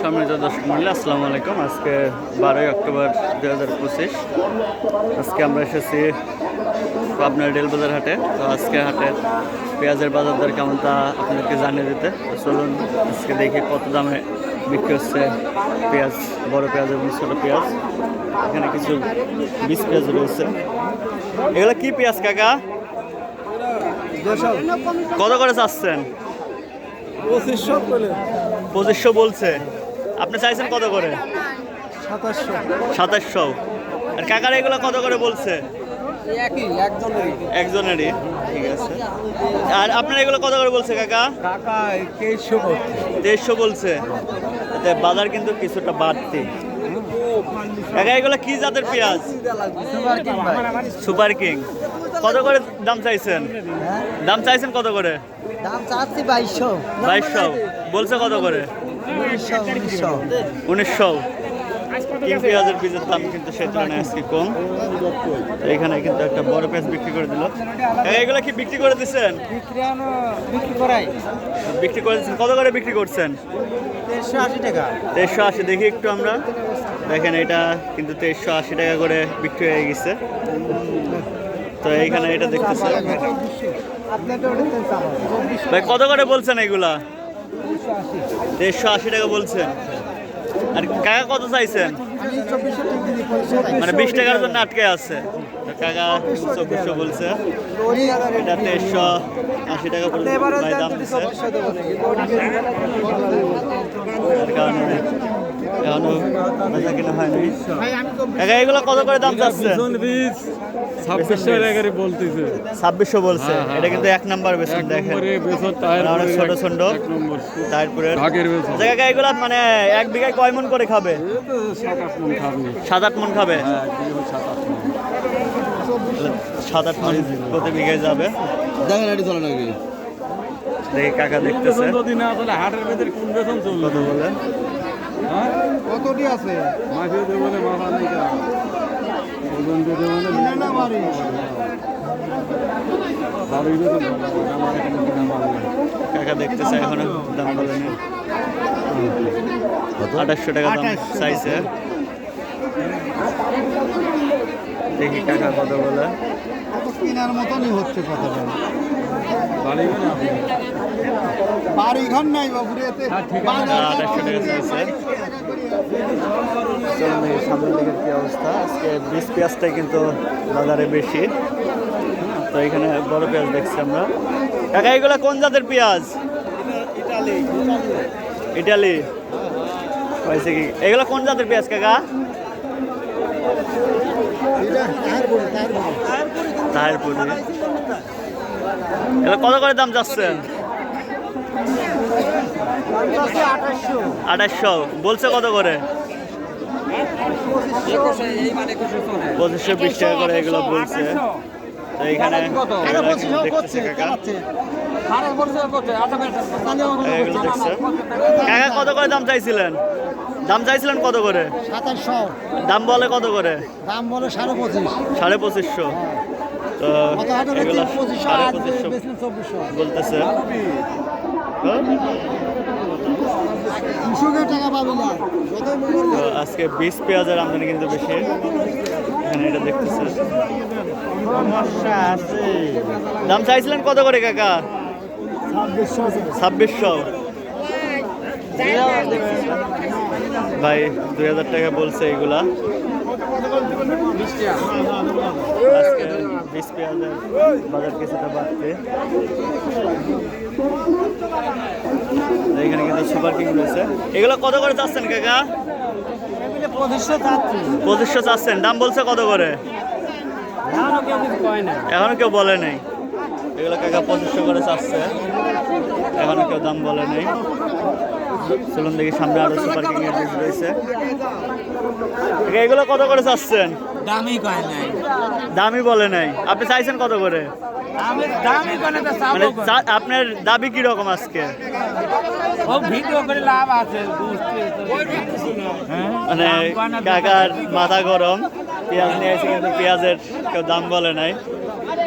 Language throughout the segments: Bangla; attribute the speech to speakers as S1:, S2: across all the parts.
S1: সম্মানিত দর্শক মণ্ডলী, আসসালামু আলাইকুম। আজকে 12ই অক্টোবর 2025। আজকে আমরা এসেছি আপনার রেলবাজার হাটে। তো আজকে হাটের পেঁয়াজের বাজার দর কেমন তা আপনাদেরকে জানিয়ে দিতে। তো চলুন আজকে দেখি কত দামে বিক্রি হচ্ছে পেঁয়াজ, বড় পেঁয়াজ এবং ছোটো পেঁয়াজ। এখানে কিছু বীজ পেঁয়াজ রয়েছে। এগুলো কি পেঁয়াজ কাকা? কত করে চাচ্ছেন? 2500 বলছে। আপনি চাইছেন কত করে? 2700। আর কাকার এগুলো কত করে বলছে? একজনেরই। ঠিক আছে। আর আপনার এগুলো কত করে বলছে কাকা? 2300 বলছে। এতে বাজার কিন্তু কিছুটা বাড়তি। কাকা এগুলো কি জাতের পেঁয়াজ? Super king. কত করে দাম চাইছেন? দাম চাইছেন কত করে?
S2: দাম চাচ্ছি 2200
S1: বলছে কত করে? 1900। কিং পেঁয়াজের বীজের দাম কিন্তু সেই তুলনায় আজকে কম। এখানে কিন্তু একটা বড় পেঁয়াজ বিক্রি করে দিল। এগুলো কি বিক্রি করে দিচ্ছেন? বিক্রি করে দিচ্ছেন। কত করে বিক্রি করছেন?
S2: 1380 টাকা।
S1: 1380। দেখি একটু আমরা, দেখেন এটা কিন্তু 1380 টাকা করে বিক্রি হয়ে গেছে। তো এইখানে এটা দেখতেছে ভাই, কত করে বলছেন এগুলা? 1380 টাকা বলছেন। আর কাকা কত চাইছেন? মানে 20 টাকার জন্য আটকে আছে। কাকা 2400 বলছে। এটা 1380 টাকা ভাই দাম দিচ্ছে। এর কারণে এখনো বেচা কিনা হয়নি। কাকা এগুলো কত করে দাম চাচ্ছেন? 2600 বলছে। এটা কিন্তু 1 নাম্বার বেসন। দেখেন অনেক ছোট ছোট তারপরে কাকা এগুলা মানে 1 বিঘায় কয় মন করে খাবে? 7-8 মন খাবে। 7-8 মন প্রতি বিঘায় যাবে।
S3: দেখেন এটি চলে নাকি?
S1: দেখি কাকা দেখতেছে
S3: হাটের ভেতরে কোন বেতন চলবে?
S1: কত বলেন?
S3: কতটি আছে? মাঝে দেবো না, মাথা নেই কা ওজন দিয়ে দেবো না, না মারি বাড়ি বেতন আমার এখানে কিনা মারি।
S1: কাকা দেখতেছে এখনো দাম বলেনি। 2800 টাকা দাম চাইছে। দেখি কাকা কত বলে।
S2: কেনার মতনই হচ্ছে কথাটা।
S3: বাড়ি
S2: ঘর নাই বাবুরে,
S1: 2800 টাকা চাইছে। চলুন দেখি সামনের দিকের কি অবস্থা। আজকে বীজ পেঁয়াজটাই কিন্তু বাজারে বেশি। তো এখানে বড় পেঁয়াজ দেখছি আমরা। কাকা এগুলো কোন জাতের পেঁয়াজ? ইটালি। হয়েছে কি এগুলো কোন জাতের পেঁয়াজ কাকা? তাহেরপুরি। এগুলো কত করে দাম যাচ্ছেন? 2800 বলছে। কত করে? 2520 টাকা করে এগুলো বলছে। তো এইখানে দেখতেছে কাকা। এগুলো দেখছে কাকা। কত করে দাম চাইছিলেন? দাম চাইছিলেন কত করে?
S2: 2700।
S1: দাম বলে কত করে?
S2: দাম বলে 2550।
S1: 2550। তো এগুলো 2550 বলতেছে। তো আজকে বীজ পেঁয়াজের আমদানি কিন্তু বেশি। এখানে এটা দেখতেছে। দাম চাইছিলেন কত করে কাকা? 2600। ভাই 2000 টাকা বলছে এগুলা। আজকে বীজ পেঁয়াজের বাজার কিছুটা বাড়তে। এখানে কিন্তু সুপার কিং রয়েছে। এগুলো কত করে চাচ্ছেন কাকা? 2500 চাচ্ছেন। দাম বলছে কত করে? এখনো কেউ বলে নাই। এগুলো কাকা 2500 করে চাচ্ছে। এখনো কেউ দাম বলে নাই। চলুন দেখি সামনে আরো সুপার কিং এর বীজ রয়েছে। এগুলো কত করে চাচ্ছেন? দামই বলে নাই। আপনি চাইছেন কত করে? মানে আপনার দাবি কি রকম আজকে? মানে কাকার মাথা গরম। পেঁয়াজ নিয়ে এসে কিন্তু পেঁয়াজের কেউ দাম বলে নাই,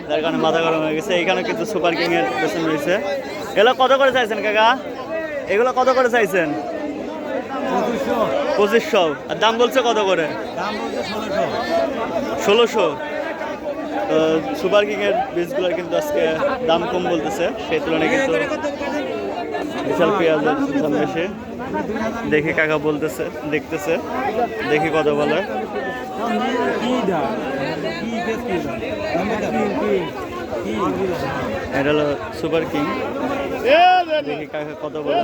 S1: যার কারণে মাথা গরম হয়ে গেছে। এইখানে কিন্তু সুপার কিং এর বেতন রয়েছে। এগুলো কত করে চাইছেন কাকা? এগুলো কত করে চাইছেন? 2500। আর দাম বলছে কত করে?
S2: দাম বলছে 1600।
S1: 1600। সুপার কিংয়ের বীজগুলোর কিন্তু আজকে দাম কম বলতেছে, সেই তুলনায় কিন্তু বিশাল পেঁয়াজের দাম বেশি। দেখি কাকা বলতেছে, দেখতেছে, দেখি কত বলে। এটা হলো সুপার কিং, দেখি কাকা কত বলে।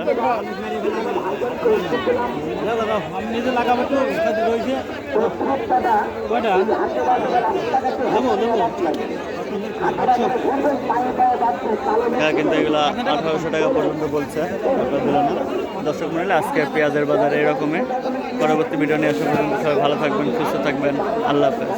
S2: নিজে লাগাবো তো রয়েছে কয়টা দেবো দেবো
S1: কাকা কিন্তু এগুলা 1800 টাকা পর্যন্ত বলছে, আপনার দিল না। দর্শক মনে আজকে পেঁয়াজের বাজারে এরকমই। পরবর্তী ভিডিও নিয়ে আসা পর্যন্ত সবাই ভালো থাকবেন, সুস্থ থাকবেন। আল্লাহ হাফেজ।